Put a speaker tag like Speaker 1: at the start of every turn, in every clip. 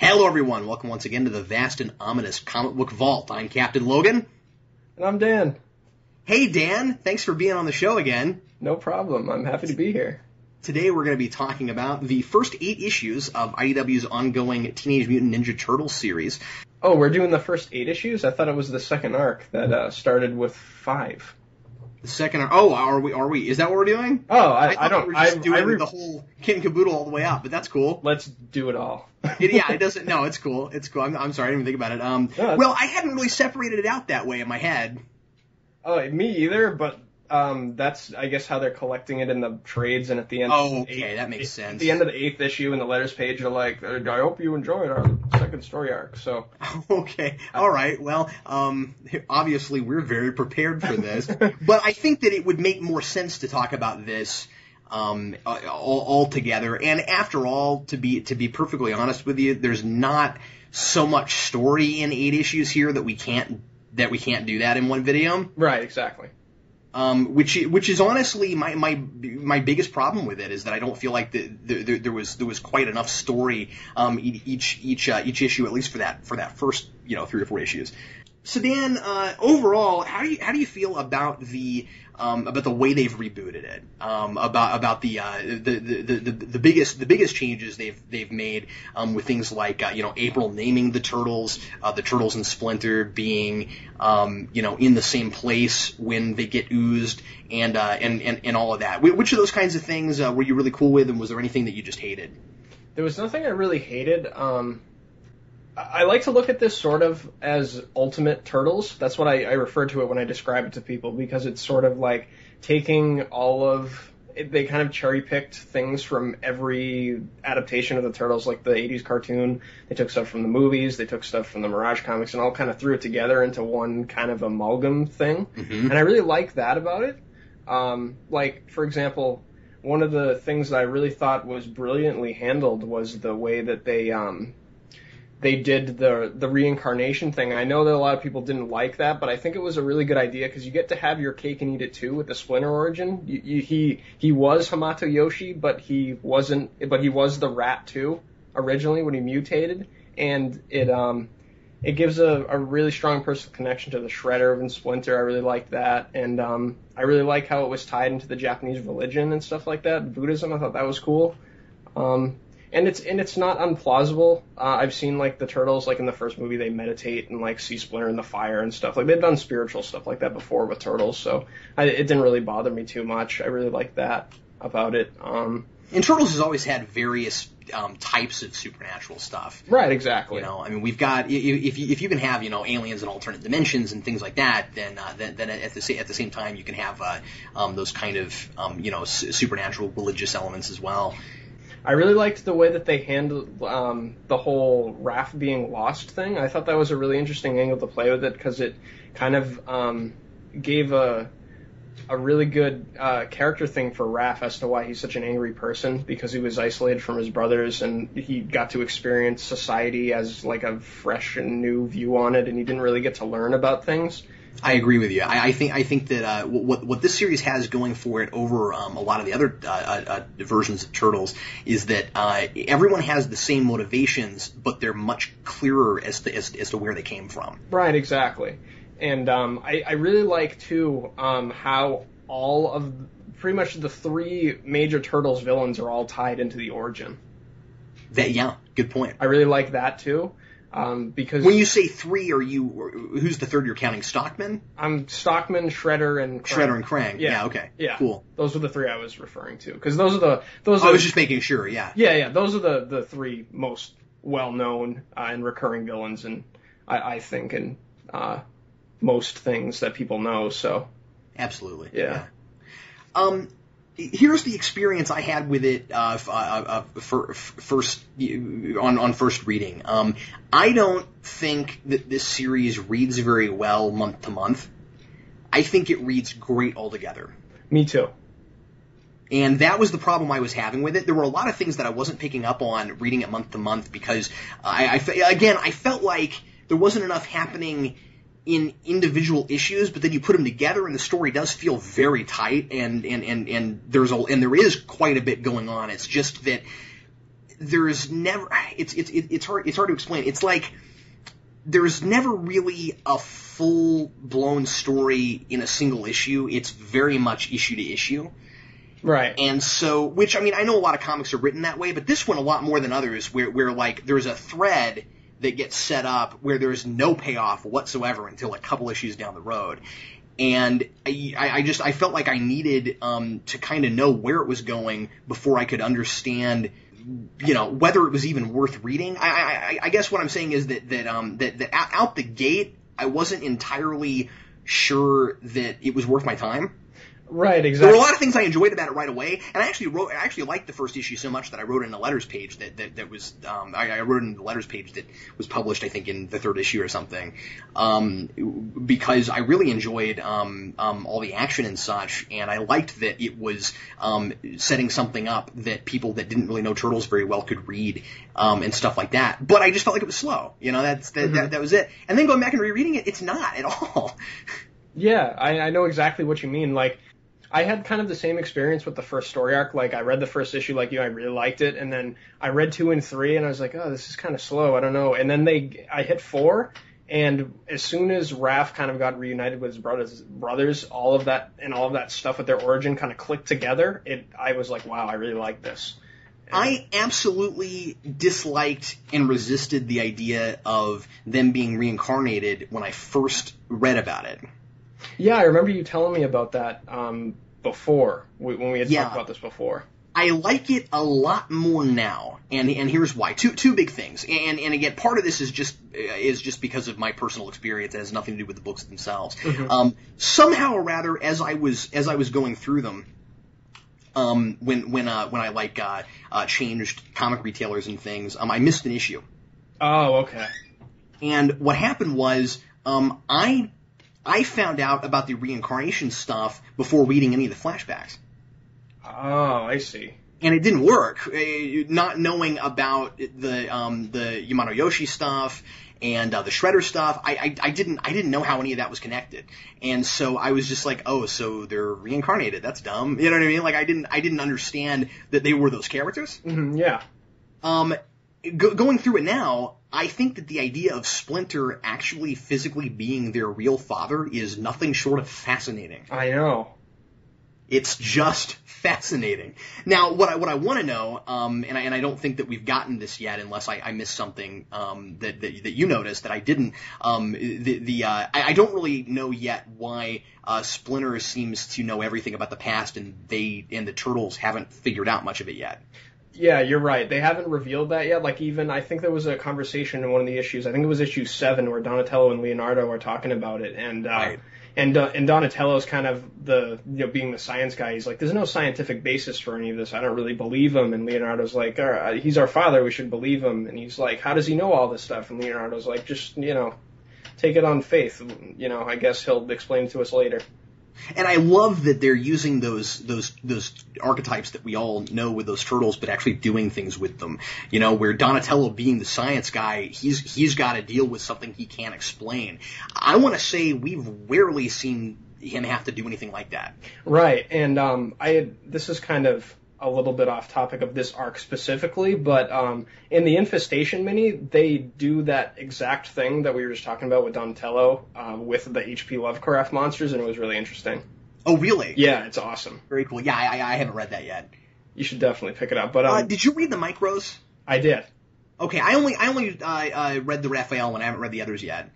Speaker 1: Hello, everyone. Welcome once again to the vast and ominous comic book vault. I'm Captain Logan.
Speaker 2: And I'm Dan.
Speaker 1: Hey, Dan. Thanks for being on the show again.
Speaker 2: No problem. I'm happy to be here.
Speaker 1: Today we're going to be talking about the first 8 issues of IDW's ongoing Teenage Mutant Ninja Turtles series.
Speaker 2: Oh, we're doing the first 8 issues? I thought it was the second arc that started with 5.
Speaker 1: The second arc. Oh, are we? Is that what we're doing?
Speaker 2: Oh, I don't.
Speaker 1: We were just doing the whole kit and caboodle all the way up, but that's cool.
Speaker 2: Let's do it all.
Speaker 1: It doesn't. No, it's cool. It's cool. I'm sorry, I didn't even think about it. Well, I hadn't really separated it out that way in my head.
Speaker 2: Oh, me either. But that's, I guess, how they're collecting it in the trades, and at the end.
Speaker 1: Oh, okay, that makes sense.
Speaker 2: At the end of the 8th issue, in the letters page, are like, "I hope you enjoyed our second story arc." So.
Speaker 1: Okay. All right. Well, obviously we're very prepared for this, but I think that it would make more sense to talk about this all together. And after all, to be perfectly honest with you, there's not so much story in 8 issues here that we can't do that in one video.
Speaker 2: Right. Exactly.
Speaker 1: Which is honestly my biggest problem with it, is that I don't feel like there was quite enough story each issue, at least for that first 3 or 4 issues. So Dan, overall, how do you feel about the way they've rebooted it? About the biggest changes they've made with things like April naming the Turtles and Splinter being in the same place when they get oozed, and all of that. Which of those kinds of things were you really cool with, and was there anything that you just hated?
Speaker 2: There was nothing I really hated. I like to look at this sort of as Ultimate Turtles. That's what I refer to it when I describe it to people, because it's sort of like taking they kind of cherry-picked things from every adaptation of the Turtles, like the 80s cartoon. They took stuff from the movies, they took stuff from the Mirage comics, and all kind of threw it together into one kind of amalgam thing. Mm-hmm. And I really like that about it. Like, for example, one of the things that I really thought was brilliantly handled was the way that they did the reincarnation thing. I know that a lot of people didn't like that, but I think it was a really good idea, because you get to have your cake and eat it too with the Splinter origin. He was Hamato Yoshi, but he wasn't. But he was the rat too originally when he mutated, and it gives a really strong personal connection to the Shredder and Splinter. I really liked that, and I really like how it was tied into the Japanese religion and stuff like that, Buddhism. I thought that was cool. And it's not unplausible. I've seen like the Turtles, like in the first movie, they meditate and like see Splinter in the fire and stuff. Like they've done spiritual stuff like that before with Turtles, so it didn't really bother me too much. I really like that about it.
Speaker 1: And Turtles has always had various types of supernatural stuff.
Speaker 2: Right, exactly.
Speaker 1: I mean, we've got, if you can have aliens in alternate dimensions and things like that, then at the same time you can have those kind of supernatural religious elements as well.
Speaker 2: I really liked the way that they handled the whole Raph being lost thing. I thought that was a really interesting angle to play with it, because it kind of gave a really good character thing for Raph as to why he's such an angry person, because he was isolated from his brothers and he got to experience society as like a fresh and new view on it, and he didn't really get to learn about things.
Speaker 1: I agree with you. I think that what this series has going for it over a lot of the other versions of Turtles is that everyone has the same motivations, but they're much clearer as to where they came from.
Speaker 2: Right, exactly. And I really like too how all of pretty much the 3 major Turtles villains are all tied into the origin.
Speaker 1: Good point.
Speaker 2: I really like that too. Because
Speaker 1: when you say 3, who's the third you're counting? Stockman?
Speaker 2: Stockman, Shredder, and Krang.
Speaker 1: Shredder and Krang. Yeah, okay.
Speaker 2: Yeah.
Speaker 1: Cool.
Speaker 2: Those were the 3 I was referring to. Because those are
Speaker 1: I was just making sure, yeah.
Speaker 2: Yeah, those are the 3 most well-known and recurring villains, and I think, in most things that people know, so.
Speaker 1: Absolutely.
Speaker 2: Yeah.
Speaker 1: Here's the experience I had with it first reading. I don't think that this series reads very well month to month. I think it reads great altogether.
Speaker 2: Me too.
Speaker 1: And that was the problem I was having with it. There were a lot of things that I wasn't picking up on reading it month to month, because I felt like there wasn't enough happening in individual issues, but then you put them together and the story does feel very tight, and there is quite a bit going on. It's just that there's never, it's hard to explain. It's like there's never really a full-blown story in a single issue. It's very much issue to issue.
Speaker 2: Right.
Speaker 1: And so, which, I mean, I know a lot of comics are written that way, but this one a lot more than others, where like, there's a thread that gets set up where there's no payoff whatsoever until a couple issues down the road. And I felt like I needed, to kind of know where it was going before I could understand, whether it was even worth reading. I guess what I'm saying is that out the gate, I wasn't entirely sure that it was worth my time.
Speaker 2: Right, exactly.
Speaker 1: There were a lot of things I enjoyed about it right away, and I actually liked the first issue so much that I wrote in a letters page that was I wrote in the letters page that was published, I think, in the third issue or something, because I really enjoyed all the action and such, and I liked that it was setting something up that people that didn't really know Turtles very well could read, and stuff like that. But I just felt like it was slow. That was it. And then going back and rereading it, it's not at all.
Speaker 2: Yeah, I know exactly what you mean. Like, I had kind of the same experience with the first story arc. Like, I read the first issue like you, I really liked it, and then I read 2 and 3, and I was like, oh, this is kind of slow, I don't know. And then I hit 4, and as soon as Raph kind of got reunited with his brothers, all of that stuff with their origin kind of clicked together. I was like, wow, I really like this. And
Speaker 1: I absolutely disliked and resisted the idea of them being reincarnated when I first read about it.
Speaker 2: Yeah, I remember you telling me about that before, when we had talked about this before.
Speaker 1: I like it a lot more now, and here's why. Two big things, and again, part of this is just because of my personal experience. It has nothing to do with the books themselves. Mm-hmm. Somehow or rather, as I was going through them, when I changed comic retailers and things, I missed an issue.
Speaker 2: Oh, okay.
Speaker 1: And what happened was, I found out about the reincarnation stuff before reading any of the flashbacks.
Speaker 2: Oh, I see.
Speaker 1: And it didn't work. Not knowing about the Yamato Yoshi stuff and the Shredder stuff, I didn't know how any of that was connected. And so I was just like, oh, so they're reincarnated. That's dumb. You know what I mean? Like I didn't understand that they were those characters.
Speaker 2: Mm-hmm, yeah.
Speaker 1: Going through it now, I think that the idea of Splinter actually physically being their real father is nothing short of fascinating.
Speaker 2: I know.
Speaker 1: It's just fascinating. Now, what I want to know, and I don't think that we've gotten this yet, unless I missed something that you noticed that I didn't. I don't really know yet why Splinter seems to know everything about the past, and the Turtles haven't figured out much of it yet.
Speaker 2: Yeah, you're right. They haven't revealed that yet. Like, even, I think there was a conversation in one of the issues, I think it was issue 7, where Donatello and Leonardo are talking about it, and
Speaker 1: right.
Speaker 2: And Donatello's kind of being the science guy. He's like, there's no scientific basis for any of this. I don't really believe him. And Leonardo's like, all right, he's our father. We should believe him. And he's like, how does he know all this stuff? And Leonardo's like, just, take it on faith. I guess he'll explain to us later.
Speaker 1: And I love that they're using those archetypes that we all know with those turtles, but actually doing things with them. Where Donatello being the science guy, he's got to deal with something he can't explain. I want to say we've rarely seen him have to do anything like that.
Speaker 2: Right, and this is kind of a little bit off topic of this arc specifically, but in the Infestation mini, they do that exact thing that we were just talking about with Donatello with the H.P. Lovecraft monsters, and it was really interesting.
Speaker 1: Oh, really?
Speaker 2: Yeah, it's awesome.
Speaker 1: Very cool. Yeah, I haven't read that yet.
Speaker 2: You should definitely pick it up. But
Speaker 1: did you read the Micros?
Speaker 2: I did.
Speaker 1: Okay, I only read the Raphael one. I haven't read the others yet.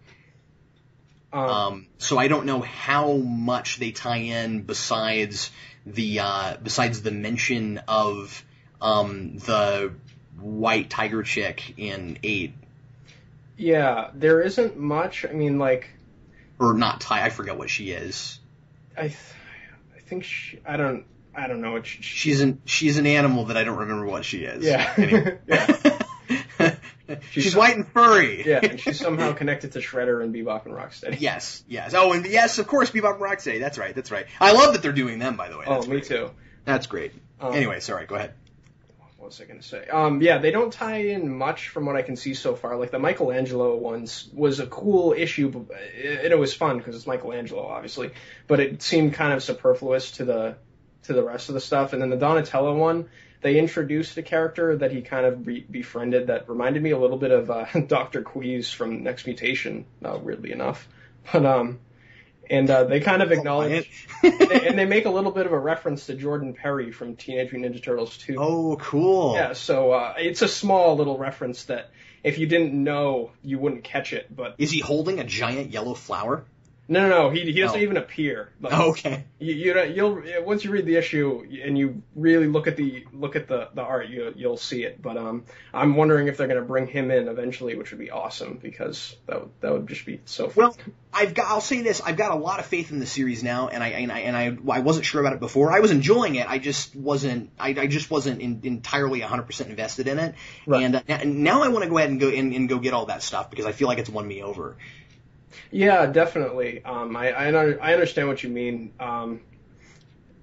Speaker 1: So I don't know how much they tie in besides the mention of the white tiger chick in 8.
Speaker 2: Yeah, there isn't much. I mean, like,
Speaker 1: or not I forget what she is.
Speaker 2: I think I don't know what
Speaker 1: she's an animal that I don't remember what she is.
Speaker 2: Yeah.
Speaker 1: Anyway.
Speaker 2: Yeah.
Speaker 1: She's white and furry.
Speaker 2: Yeah, and she's somehow connected to Shredder and Bebop and Rocksteady.
Speaker 1: Yes. Oh, and yes, of course, Bebop and Rocksteady. That's right. I love that they're doing them, by the way. That's
Speaker 2: me
Speaker 1: great.
Speaker 2: too.
Speaker 1: That's great. Anyway, sorry, go ahead.
Speaker 2: What was I going to say? Yeah, they don't tie in much from what I can see so far. Like, the Michelangelo ones was a cool issue, and it was fun because it's Michelangelo, obviously, but it seemed kind of superfluous to the rest of the stuff. And then the Donatello one, they introduced a character that he kind of befriended that reminded me a little bit of Dr. Queeze from Next Mutation, weirdly enough. But and they kind of acknowledge, and they make a little bit of a reference to Jordan Perry from Teenage Mutant Ninja Turtles 2.
Speaker 1: Oh, cool.
Speaker 2: Yeah, so it's a small little reference that if you didn't know, you wouldn't catch it. But
Speaker 1: is he holding a giant yellow flower?
Speaker 2: No, he doesn't even appear. Like,
Speaker 1: okay.
Speaker 2: You'll once you read the issue and you really look at the art, you'll see it. But I'm wondering if they're going to bring him in eventually, which would be awesome because that would just be so fun.
Speaker 1: Well, I'll say this: I've got a lot of faith in the series now, and I wasn't sure about it before. I was enjoying it. I just wasn't entirely 100% invested in it. Right. And now I want to go ahead and go get all that stuff because I feel like it's won me over.
Speaker 2: Yeah, definitely. I understand what you mean.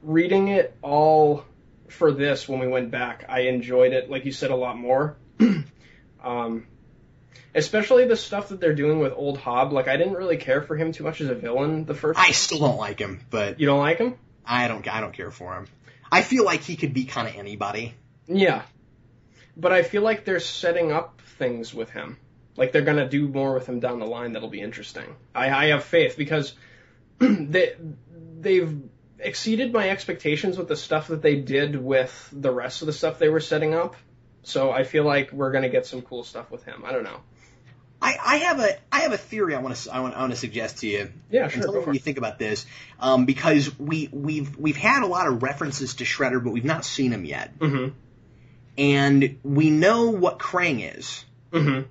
Speaker 2: Reading it all for this when we went back, I enjoyed it, like you said, a lot more. Especially the stuff that they're doing with Old Hob. Like, I didn't really care for him too much as a villain the first time.
Speaker 1: I still don't like him, but
Speaker 2: you don't like him?
Speaker 1: I don't care for him. I feel like he could be kind of anybody.
Speaker 2: Yeah, but I feel like they're setting up things with him. Like, they're going to do more with him down the line that'll be interesting. I have faith because they've exceeded my expectations with the stuff that they did with the rest of the stuff they were setting up. So I feel like we're going to get some cool stuff with him. I don't know.
Speaker 1: I have a theory I want to suggest to you.
Speaker 2: Yeah, sure.
Speaker 1: Tell me what you think about this, because we've had a lot of references to Shredder, but we've not seen him yet.
Speaker 2: Mm-hmm.
Speaker 1: And we know what Krang is.
Speaker 2: Mm-hmm.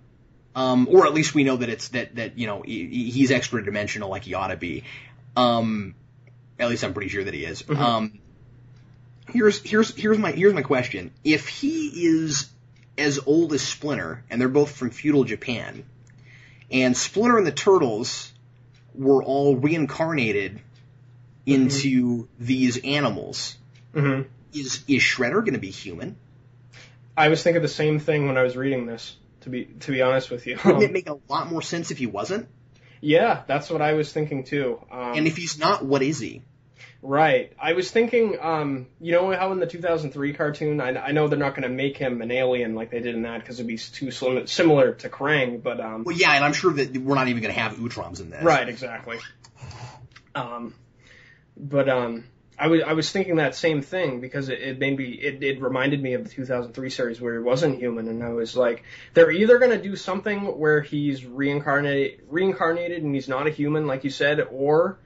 Speaker 1: Or at least we know that it's that you know he's extra dimensional like he ought to be. At least I'm pretty sure that he is.
Speaker 2: Mm-hmm.
Speaker 1: Here's my question: if he is as old as Splinter, and they're both from feudal Japan, and Splinter and the Turtles were all reincarnated into these animals, is Shredder going to be human?
Speaker 2: I was thinking the same thing when I was reading this. To be honest with you,
Speaker 1: wouldn't it make a lot more sense if he wasn't?
Speaker 2: Yeah, that's what I was thinking too.
Speaker 1: And if he's not, what is he?
Speaker 2: Right. I was thinking, you know how in the 2003 cartoon, I know they're not going to make him an alien like they did in that because it'd be too similar to Krang, but
Speaker 1: well, yeah, and I'm sure that we're not even going to have Utroms in this.
Speaker 2: Right. Exactly. I was thinking that same thing because it reminded me of the 2003 series where he wasn't human, and I was like, they're either going to do something where he's reincarnated and he's not a human, like you said, or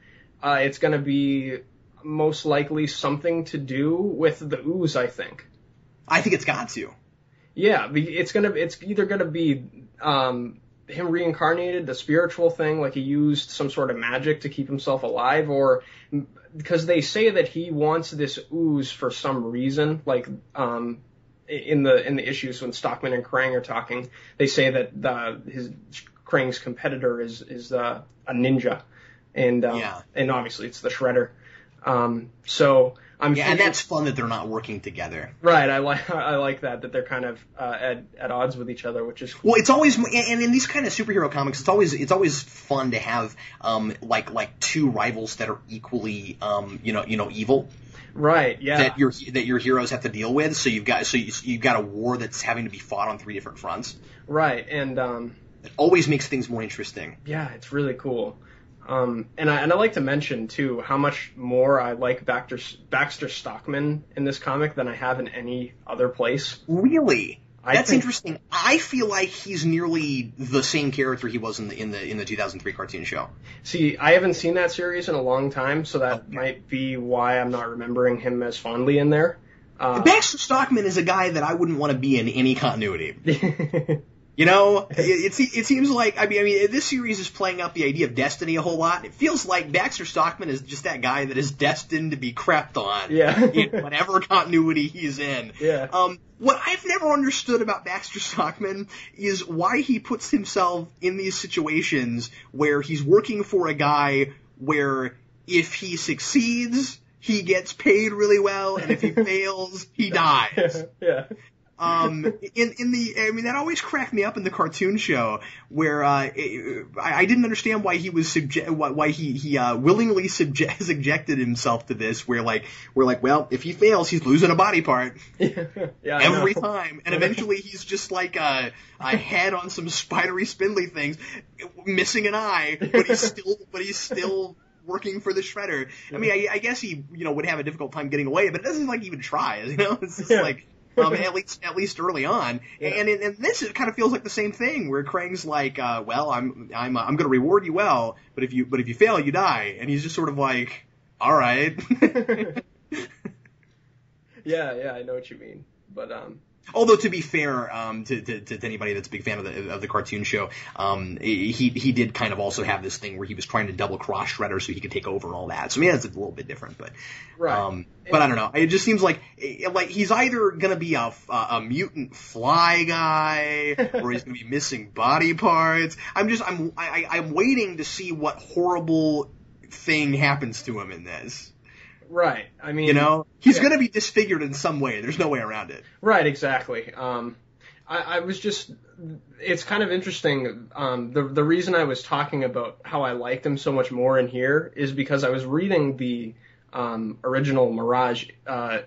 Speaker 2: it's going to be most likely something to do with the ooze. I think
Speaker 1: it's got to.
Speaker 2: Yeah, it's either going to be him reincarnated, the spiritual thing, like he used some sort of magic to keep himself alive, or because they say that he wants this ooze for some reason, like in the issues when Stockman and Krang are talking, they say that his Krang's competitor is a ninja, and obviously it's the Shredder. So I'm thinking,
Speaker 1: and that's fun that they're not working together.
Speaker 2: Right, I like that they're kind of at odds with each other, which is cool.
Speaker 1: Well, it's always, and in these kind of superhero comics, it's always fun to have like two rivals that are equally evil.
Speaker 2: Right, yeah.
Speaker 1: That your heroes have to deal with. So you've got a war that's having to be fought on three different fronts.
Speaker 2: Right, and
Speaker 1: it always makes things more interesting.
Speaker 2: Yeah, it's really cool. And I like to mention, too, how much more I like Baxter Stockman in this comic than I have in any other place.
Speaker 1: Really? That's interesting. I feel like he's nearly the same character he was in the 2003 cartoon show.
Speaker 2: See, I haven't seen that series in a long time, so that might be why I'm not remembering him as fondly in there.
Speaker 1: Baxter Stockman is a guy that I wouldn't want to be in any continuity. You know, it seems like, I mean, this series is playing up the idea of destiny a whole lot. It feels like Baxter Stockman is just that guy that is destined to be crapped on.
Speaker 2: Yeah.
Speaker 1: In whatever continuity he's in.
Speaker 2: Yeah.
Speaker 1: What I've never understood about Baxter Stockman is why he puts himself in these situations where he's working for a guy where if he succeeds, he gets paid really well, and if he fails, he dies.
Speaker 2: Yeah.
Speaker 1: That always cracked me up in the cartoon show where I didn't understand why he was why he willingly subjected himself to this. Where we're like, well, if he fails, he's losing a body part every time, and eventually he's just like a head on some spidery, spindly things, missing an eye, but he's still working for the Shredder. I mean, I guess he would have a difficult time getting away, but it doesn't seem like he even tries. It's just like. At least early on, and this it kind of feels like the same thing where Krang's like, well, I'm going to reward you well, but if you fail, you die, and he's just sort of like, all right.
Speaker 2: yeah, I know what you mean, but
Speaker 1: Although to be fair, to anybody that's a big fan of the cartoon show, he did kind of also have this thing where he was trying to double cross Shredder so he could take over and all that. So that's a little bit different, but
Speaker 2: right.
Speaker 1: But I don't know. It just seems like he's either gonna be a mutant fly guy or he's gonna be missing body parts. I'm waiting to see what horrible thing happens to him in this.
Speaker 2: Right. I mean,
Speaker 1: he's going to be disfigured in some way. There's no way around it.
Speaker 2: Right. Exactly. I was just, it's kind of interesting. The reason I was talking about how I liked him so much more in here is because I was reading the original Mirage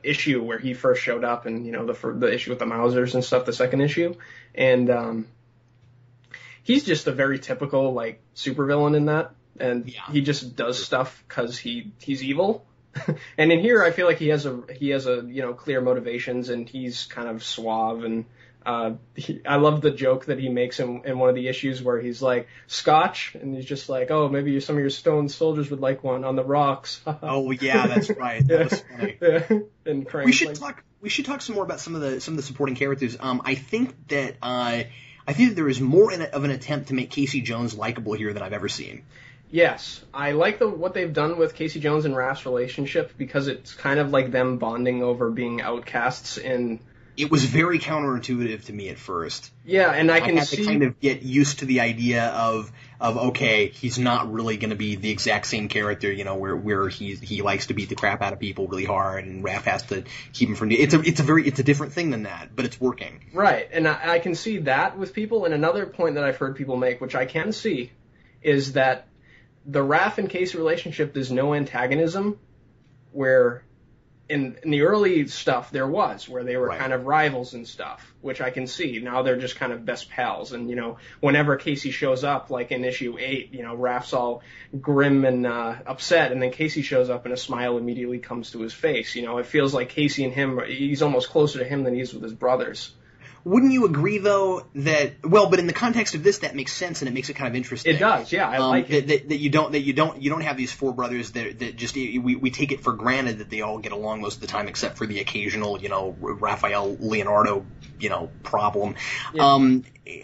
Speaker 2: issue where he first showed up, and the issue with the Mausers and stuff, the second issue, and he's just a very typical supervillain in that, and he just does stuff because he's evil. And in here, I feel like he has a clear motivations, and he's kind of suave. And I love the joke that he makes in one of the issues where he's like, "Scotch," and he's just like, "Oh, maybe some of your stone soldiers would like one on the rocks."
Speaker 1: Oh yeah, that's right. That was funny.
Speaker 2: Yeah. And
Speaker 1: we should talk some more about some of the supporting characters. I think that there is more of an attempt to make Casey Jones likable here than I've ever seen.
Speaker 2: Yes, I like what they've done with Casey Jones and Raph's relationship because it's kind of like them bonding over being outcasts.
Speaker 1: It was very counterintuitive to me at first.
Speaker 2: Yeah, and I had
Speaker 1: to kind of get used to the idea of okay, he's not really going to be the exact same character, where he likes to beat the crap out of people really hard, and Raph has to keep him from. It's a different thing than that, but it's working.
Speaker 2: Right, and I can see that with people. And another point that I've heard people make, which I can see, is that the Raph and Casey relationship, there's no antagonism, where in the early stuff there was, where they were kind of rivals and stuff, which I can see. Now they're just kind of best pals. And, whenever Casey shows up, like in issue 8, Raph's all grim and upset, and then Casey shows up and a smile immediately comes to his face. It feels like Casey and him, he's almost closer to him than he is with his brothers.
Speaker 1: Wouldn't you agree, though, but in the context of this, that makes sense and it makes it kind of interesting.
Speaker 2: It does, yeah. I like it.
Speaker 1: That you don't have these four brothers that just we take it for granted that they all get along most of the time, except for the occasional, Raphael Leonardo, problem. Yeah.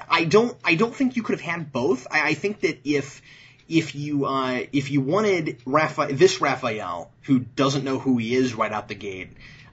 Speaker 1: I don't think you could have had both. I think that if you wanted this Raphael, who doesn't know who he is right out the gate.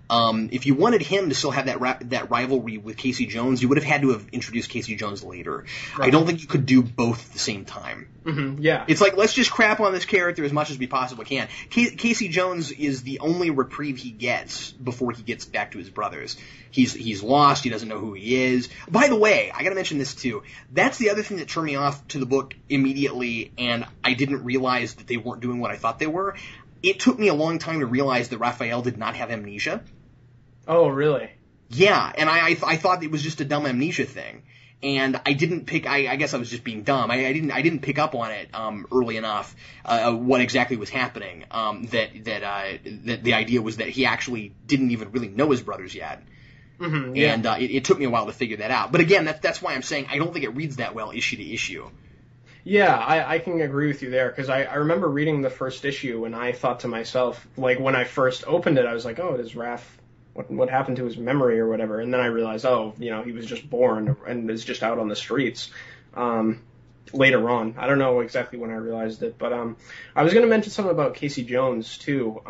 Speaker 1: If you wanted him to still have that rivalry with Casey Jones, you would have had to have introduced Casey Jones later. Right. I don't think you could do both at the same time.
Speaker 2: Mm-hmm, yeah.
Speaker 1: It's like, let's just crap on this character as much as we possibly can. Casey Jones is the only reprieve he gets before he gets back to his brothers. He's lost, he doesn't know who he is. By the way, I gotta mention this too. That's the other thing that turned me off to the book immediately, and I didn't realize that they weren't doing what I thought they were. It took me a long time to realize that Raphael did not have amnesia.
Speaker 2: Oh, really?
Speaker 1: Yeah, and I thought it was just a dumb amnesia thing, and I didn't pick. I guess I was just being dumb. I didn't pick up on it early enough what exactly was happening. That the idea was that he actually didn't even really know his brothers yet.
Speaker 2: Mm-hmm, yeah.
Speaker 1: And it took me a while to figure that out. But again, that's why I'm saying I don't think it reads that well issue to issue.
Speaker 2: Yeah, I can agree with you there, because I remember reading the first issue, and I thought to myself, when I first opened it, I was like, oh, does Raph, what happened to his memory or whatever? And then I realized, he was just born and is just out on the streets later on. I don't know exactly when I realized it, but I was going to mention something about Casey Jones, too.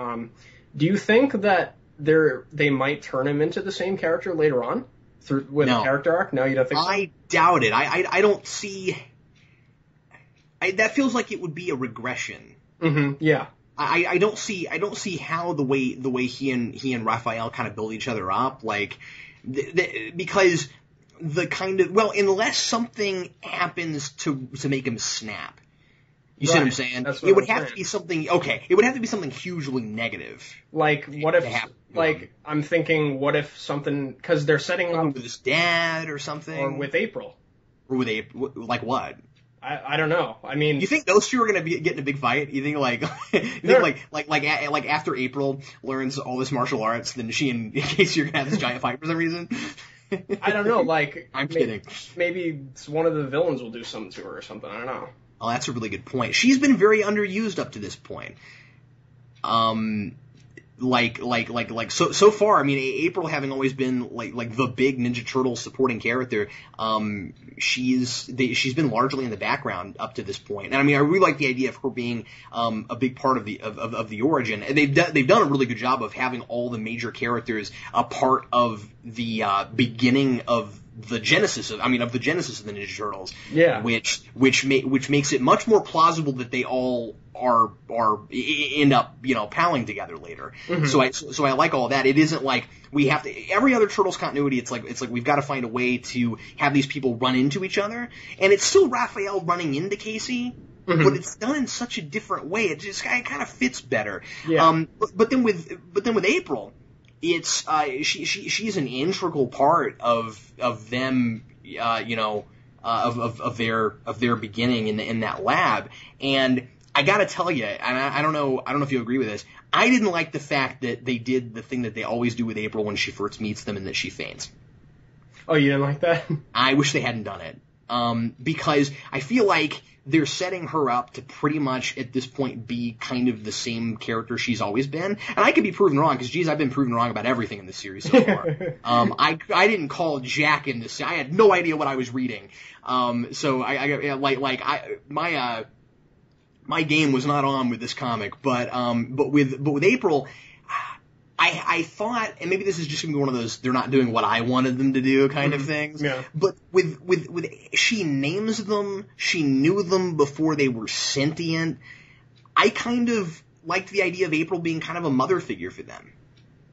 Speaker 2: Do you think that they might turn him into the same character later on with a character arc? No, you don't think so?
Speaker 1: I doubt it. I don't see... that feels like it would be a regression.
Speaker 2: Mm-hmm, yeah.
Speaker 1: I don't see how the way he and Raphael kind of build each other up, Because the kind of, well, unless something happens to make him snap. You see what I'm saying?
Speaker 2: That's what
Speaker 1: it would
Speaker 2: I'm
Speaker 1: have
Speaker 2: saying.
Speaker 1: to be something, okay, it would have to be something hugely negative.
Speaker 2: Like, what if, like, I'm thinking, what if something, because they're setting up...
Speaker 1: With his dad or something?
Speaker 2: Or with April.
Speaker 1: Or with April, like what?
Speaker 2: I don't know. I mean...
Speaker 1: You think those two are going to be getting a big fight? You think, like after April learns all this martial arts, then she and Casey are going to have this giant fight for some reason?
Speaker 2: I don't know, like...
Speaker 1: I'm kidding.
Speaker 2: Maybe one of the villains will do something to her or something, I don't know.
Speaker 1: Oh, that's a really good point. She's been very underused up to this point. So far, I mean, April having always been like the big Ninja Turtle supporting character, she's been largely in the background up to this point. And I mean, I really like the idea of her being a big part of the origin. And they've done a really good job of having all the major characters a part of the beginning of the genesis of the Ninja Turtles.
Speaker 2: Yeah.
Speaker 1: Which makes it much more plausible that they all are end up, palling together later. Mm-hmm. So I like all that. It isn't like we have to, every other Turtles continuity, it's like we've got to find a way to have these people run into each other. And it's still Raphael running into Casey, mm-hmm. but it's done in such a different way. It kind of fits better.
Speaker 2: Yeah.
Speaker 1: But then with April, it's she's an integral part of them, of their beginning in that lab. And I gotta tell you, and I don't know if you agree with this, I didn't like the fact that they did the thing that they always do with April when she first meets them, and that she faints.
Speaker 2: Oh, you didn't like that?
Speaker 1: I wish they hadn't done it. Because I feel like they're setting her up to pretty much at this point be kind of the same character she's always been. And I could be proven wrong, because geez, I've been proven wrong about everything in this series so far. I didn't call Jack in this. I had no idea what I was reading. So my game was not on with this comic, but with April, I thought, and maybe this is just gonna be one of those they're not doing what I wanted them to do kind of things.
Speaker 2: Yeah.
Speaker 1: But with she names them, she knew them before they were sentient. I kind of liked the idea of April being kind of a mother figure for them.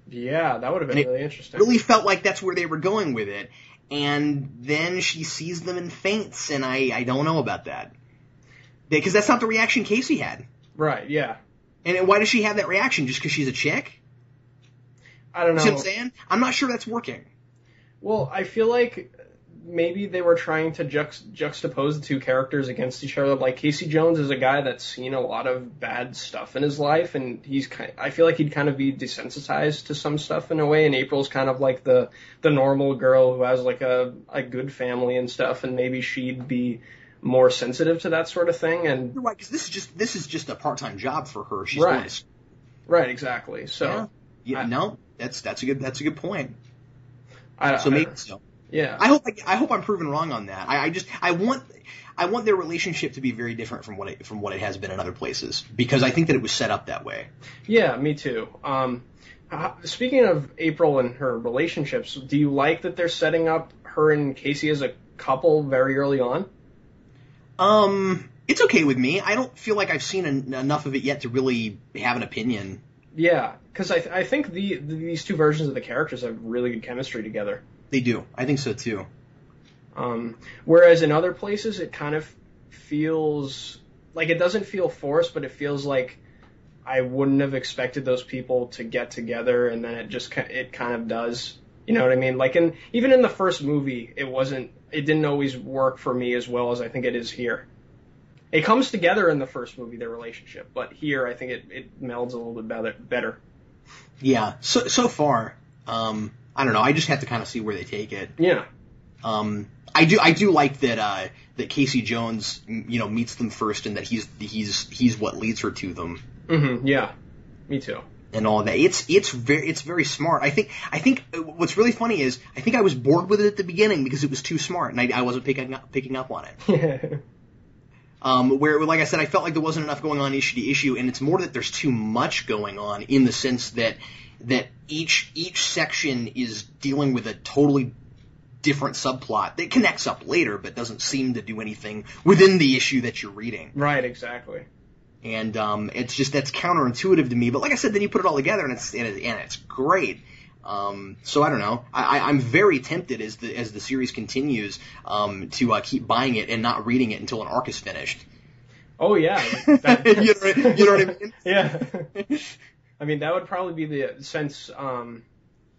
Speaker 2: Yeah, that would have been really interesting.
Speaker 1: Really felt like that's where they were going with it. And then she sees them and faints, and I don't know about that. Because that's not the reaction Casey had.
Speaker 2: Right, yeah.
Speaker 1: And why does she have that reaction? Just because she's a chick?
Speaker 2: I don't know.
Speaker 1: You know what I'm saying? I'm not sure that's working.
Speaker 2: Well, I feel like maybe they were trying to juxtapose the two characters against each other. Like, Casey Jones is a guy that's seen a lot of bad stuff in his life, and I feel like he'd kind of be desensitized to some stuff in a way, and April's kind of like the normal girl who has like a good family and stuff, and maybe she'd be more sensitive to that sort of thing. And
Speaker 1: you're right, because this is just a part-time job for her. She's
Speaker 2: right.
Speaker 1: Going to...
Speaker 2: Right, exactly. So
Speaker 1: no, that's a good point.
Speaker 2: Maybe
Speaker 1: so.
Speaker 2: Yeah.
Speaker 1: I hope I'm proven wrong on that. I want their relationship to be very different from what it has been in other places, because I think that it was set up that way.
Speaker 2: Yeah, me too. Speaking of April and her relationships, do you like that they're setting up her and Casey as a couple very early on?
Speaker 1: It's okay with me. I don't feel like I've seen enough of it yet to really have an opinion.
Speaker 2: Yeah, because I think these two versions of the characters have really good chemistry together.
Speaker 1: They do. I think so too.
Speaker 2: Whereas in other places, it kind of feels like it doesn't feel forced, but it feels like I wouldn't have expected those people to get together, and then it kind of does. You know what I mean? Like even in the first movie, it didn't always work for me as well as I think it is here. It comes together in the first movie, their relationship, but here I think it melds a little bit better.
Speaker 1: Yeah. So far, I don't know. I just have to kind of see where they take it.
Speaker 2: Yeah.
Speaker 1: I do like that Casey Jones, meets them first, and that he's what leads her to them.
Speaker 2: Mm-hmm. Yeah. Me too.
Speaker 1: And all that. It's very smart. I think what's really funny is I think I was bored with it at the beginning because it was too smart, and I wasn't picking up on it. Where, like I said, I felt like there wasn't enough going on issue to issue, and it's more that there's too much going on in the sense that each section is dealing with a totally different subplot that connects up later, but doesn't seem to do anything within the issue that you're reading.
Speaker 2: Right, exactly.
Speaker 1: And it's just, that's counterintuitive to me. But like I said, then you put it all together, and it's great. So I don't know. I'm very tempted as the series continues to keep buying it and not reading it until an arc is finished.
Speaker 2: Oh yeah,
Speaker 1: you know what I mean?
Speaker 2: Yeah. I mean, that would probably be since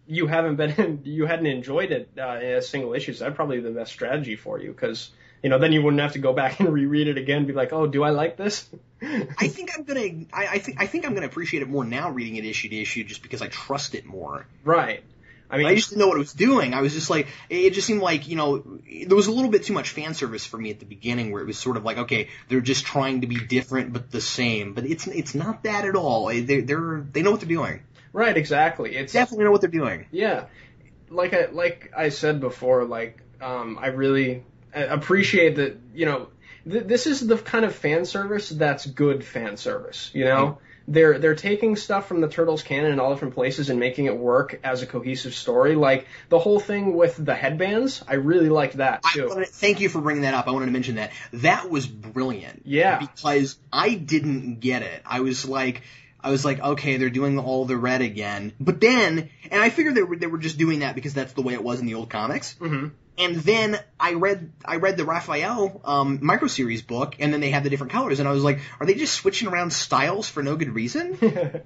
Speaker 2: you hadn't enjoyed it in a single issue. So that'd probably be the best strategy for you, because then you wouldn't have to go back and reread it again and be like, oh, do I like this?
Speaker 1: I think I'm gonna appreciate it more now, reading it issue to issue, just because I trust it more.
Speaker 2: Right. I mean,
Speaker 1: I just didn't know what it was doing. I was just like, it just seemed like, there was a little bit too much fan service for me at the beginning, where it was sort of like, okay, they're just trying to be different but the same. But it's not that at all. They know what they're doing.
Speaker 2: Right, exactly. It's
Speaker 1: definitely know what they're doing.
Speaker 2: Yeah. Like I said before, I really appreciate that, this is the kind of fan service that's good fan service,
Speaker 1: Right.
Speaker 2: They're taking stuff from the Turtles canon in all different places and making it work as a cohesive story. Like the whole thing with the headbands, I really liked that too.
Speaker 1: Thank you for bringing that up. I wanted to mention that. That was brilliant.
Speaker 2: Yeah.
Speaker 1: Because I didn't get it. I was like, okay, they're doing all the red again. But then, and I figured they were just doing that because that's the way it was in the old comics.
Speaker 2: Mm-hmm.
Speaker 1: And then I read the Raphael micro series book, and then they had the different colors, and I was like, are they just switching around styles for no good reason?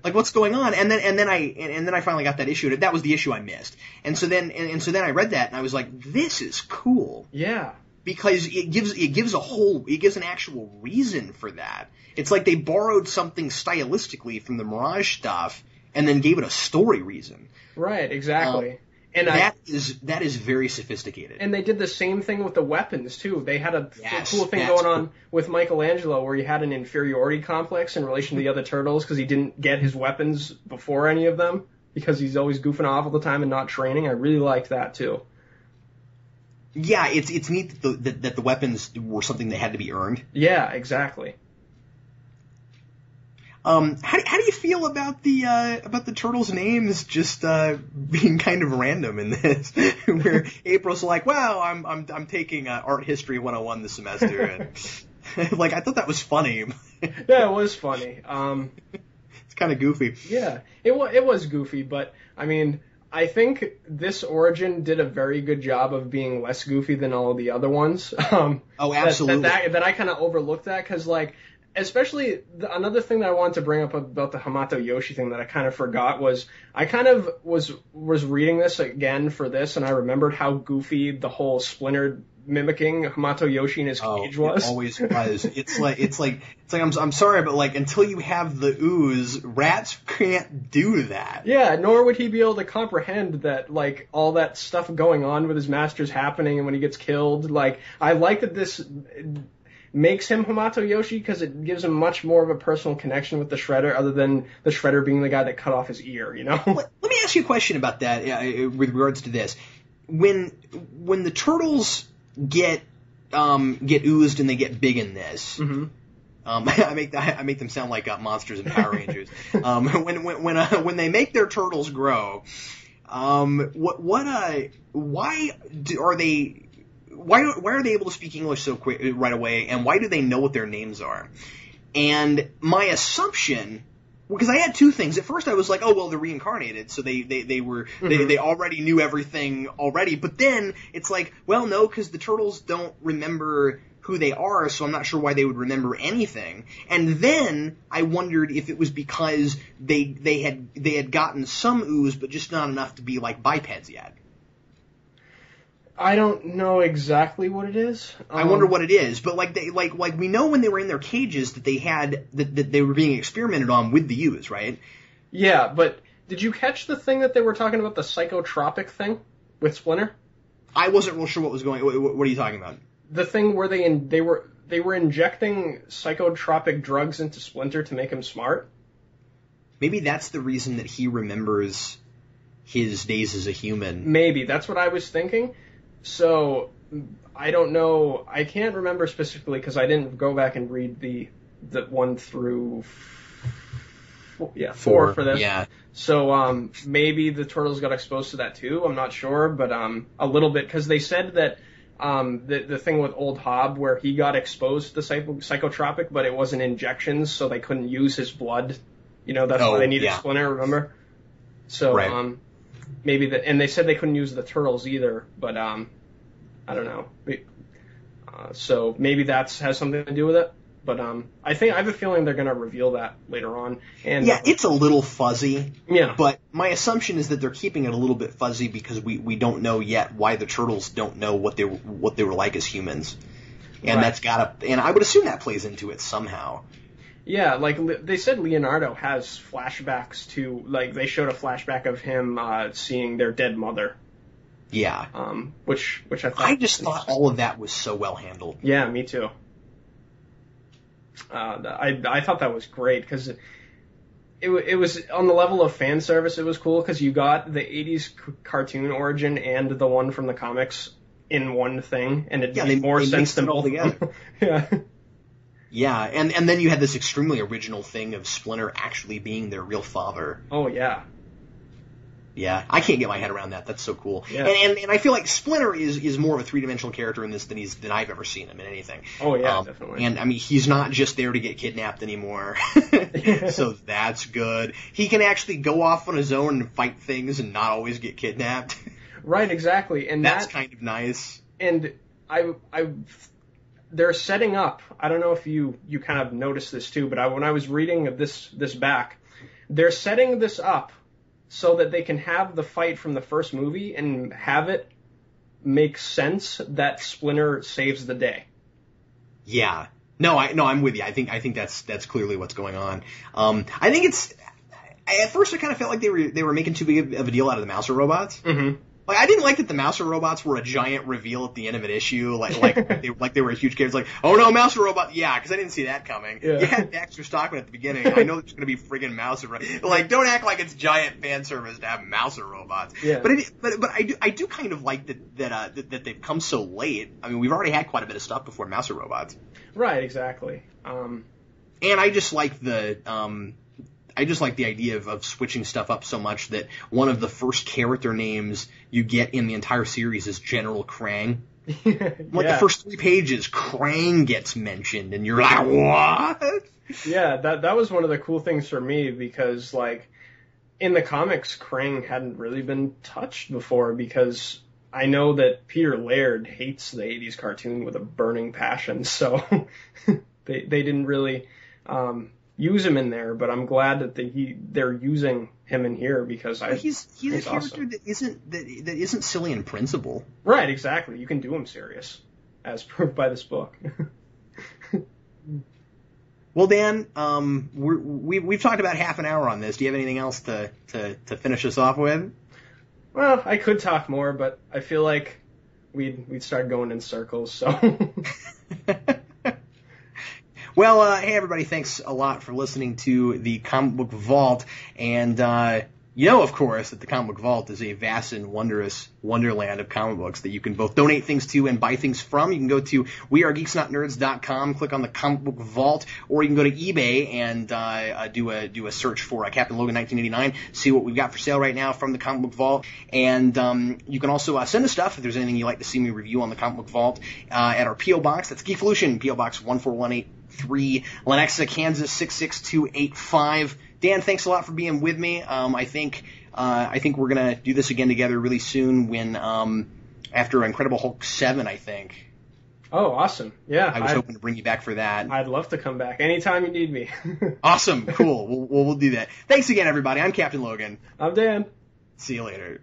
Speaker 1: Like, what's going on? And then I finally got that issue. That was the issue I missed. And so then I read that, and I was like, this is cool.
Speaker 2: Yeah.
Speaker 1: Because it gives an actual reason for that. It's like they borrowed something stylistically from the Mirage stuff and then gave it a story reason.
Speaker 2: Right, exactly. And
Speaker 1: that is very sophisticated.
Speaker 2: And they did the same thing with the weapons too. They had a cool thing going on with Michelangelo, where he had an inferiority complex in relation to the other turtles because he didn't get his weapons before any of them, because he's always goofing off all the time and not training. I really liked that too.
Speaker 1: Yeah, it's neat that the weapons were something that had to be earned.
Speaker 2: Yeah, exactly.
Speaker 1: How do you feel about the turtles' names just being kind of random in this? Where April's like, "Wow, I'm taking art history 101 this semester," and like, I thought that was funny.
Speaker 2: Yeah, it was funny.
Speaker 1: It's kind of goofy.
Speaker 2: Yeah, it was goofy, but I mean, I think this origin did a very good job of being less goofy than all of the other ones.
Speaker 1: Oh, absolutely.
Speaker 2: That I kind of overlooked that, because especially another thing that I wanted to bring up about the Hamato Yoshi thing that I kind of forgot was, I kind of was reading this again for this, and I remembered how goofy the whole Splinter mimicking Hamato Yoshi in his cage was.
Speaker 1: It always was. It's like I'm sorry, but like, until you have the ooze, rats can't do that.
Speaker 2: Yeah, nor would he be able to comprehend that, like, all that stuff going on with his masters happening, and when he gets killed. Like, I like that this makes him Hamato Yoshi, because it gives him much more of a personal connection with the Shredder, other than the Shredder being the guy that cut off his ear, Let
Speaker 1: me ask you a question about that with regards to this. When the turtles get oozed and they get big in this,
Speaker 2: mm-hmm.
Speaker 1: I make them sound like monsters in Power Rangers. When they make their turtles grow, why are they able to speak English so quick right away, and why do they know what their names are? And my assumption, because I had two things. At first I was like, oh, well, they're reincarnated, so they already knew everything already. But then it's like, well, no, because the turtles don't remember who they are, so I'm not sure why they would remember anything. And then I wondered if it was because they had gotten some ooze, but just not enough to be like bipeds yet.
Speaker 2: I don't know exactly what it is.
Speaker 1: I wonder what it is, but like we know when they were in their cages that that they were being experimented on with the ooze, right?
Speaker 2: Yeah, but did you catch the thing that they were talking about, the psychotropic thing with Splinter?
Speaker 1: I wasn't real sure what was going. What are you talking about?
Speaker 2: The thing where they were injecting psychotropic drugs into Splinter to make him smart.
Speaker 1: Maybe that's the reason that he remembers his days as a human.
Speaker 2: Maybe that's what I was thinking. So, I don't know. I can't remember specifically because I didn't go back and read the 1 through 4 for this.
Speaker 1: Yeah.
Speaker 2: So, maybe the turtles got exposed to that too. I'm not sure, but a little bit, because they said that the thing with Old Hob where he got exposed to the psychotropic, but it wasn't injections, so they couldn't use his blood. That's why they needed Splinter. Remember? So,
Speaker 1: right.
Speaker 2: maybe and they said they couldn't use the turtles either, but I don't know. So maybe that has something to do with it. But I have a feeling they're going to reveal that later on. And
Speaker 1: yeah, it's a little fuzzy.
Speaker 2: Yeah.
Speaker 1: But my assumption is that they're keeping it a little bit fuzzy because we don't know yet why the turtles don't know what they were like as humans, and and I would assume that plays into it somehow.
Speaker 2: Yeah, like they said, Leonardo has flashbacks to, like, they showed a flashback of him seeing their dead mother.
Speaker 1: Yeah.
Speaker 2: Which I thought.
Speaker 1: I just thought all of that was so well handled.
Speaker 2: Yeah, me too. I thought that was great because it was on the level of fan service. It was cool because you got the 80s cartoon origin and the one from the comics in one thing, and it made more sense than both together. Yeah.
Speaker 1: Yeah, and then you had this extremely original thing of Splinter actually being their real father.
Speaker 2: Oh yeah.
Speaker 1: Yeah, I can't get my head around that. That's so cool.
Speaker 2: Yeah.
Speaker 1: And I feel like Splinter is more of a three-dimensional character in this than I've ever seen him in anything.
Speaker 2: Oh yeah, definitely.
Speaker 1: And I mean, he's not just there to get kidnapped anymore. So that's good. He can actually go off on his own and fight things and not always get kidnapped.
Speaker 2: Right, exactly. And
Speaker 1: that's kind of nice.
Speaker 2: And they're setting up. I don't know if you kind of noticed this too, but when I was reading this back, they're setting this up so that they can have the fight from the first movie and have it make sense that Splinter saves the day.
Speaker 1: Yeah. No, I'm with you. I think that's clearly what's going on. I think at first I kind of felt like they were making too big of a deal out of the Mouser robots. Mm-hmm. Like, I didn't like that the Mouser robots were a giant reveal at the end of an issue, like they were a huge character. Like, oh no, Mouser robot, yeah, because I didn't see that coming. Yeah. You had Baxter Stockman at the beginning. I know there's going to be friggin' Mouser robots. Like, don't act like it's giant fan service to have Mouser robots. Yeah. But I do kind of like that they've come so late. I mean, we've already had quite a bit of stuff before Mouser robots.
Speaker 2: Right, exactly.
Speaker 1: And I just like the idea of switching stuff up so much that one of the first character names you get in the entire series is General Krang. The first 3 pages, Krang gets mentioned, and you're like, what?
Speaker 2: Yeah, that was one of the cool things for me because, like, in the comics, Krang hadn't really been touched before because I know that Peter Laird hates the 80s cartoon with a burning passion, so they didn't really use him in there, but I'm glad that they're using him in here because
Speaker 1: he's a character awesome. that isn't silly in principle.
Speaker 2: Right, exactly. You can do him serious, as proved by this book.
Speaker 1: Well, Dan, we've talked about half an hour on this. Do you have anything else to finish us off with?
Speaker 2: Well, I could talk more, but I feel like we'd start going in circles. So.
Speaker 1: Well, hey everybody, thanks a lot for listening to the Comic Book Vault, and of course, that the Comic Book Vault is a vast and wondrous wonderland of comic books that you can both donate things to and buy things from. You can go to wearegeeksnotnerds.com, click on the Comic Book Vault, or you can go to eBay and do a search for Captain Logan 1989, see what we've got for sale right now from the Comic Book Vault, and you can also send us stuff if there's anything you'd like to see me review on the Comic Book Vault at our P.O. Box. That's Geekvolution, P.O. Box 14183, Lenexa, Kansas 66285. Dan, thanks a lot for being with me. I think we're gonna do this again together really soon when after Incredible Hulk 7, I think.
Speaker 2: Oh, awesome! Yeah,
Speaker 1: I was hoping to bring you back for that.
Speaker 2: I'd love to come back anytime you need me.
Speaker 1: Awesome, cool. We'll do that. Thanks again, everybody. I'm Captain Logan.
Speaker 2: I'm Dan.
Speaker 1: See you later.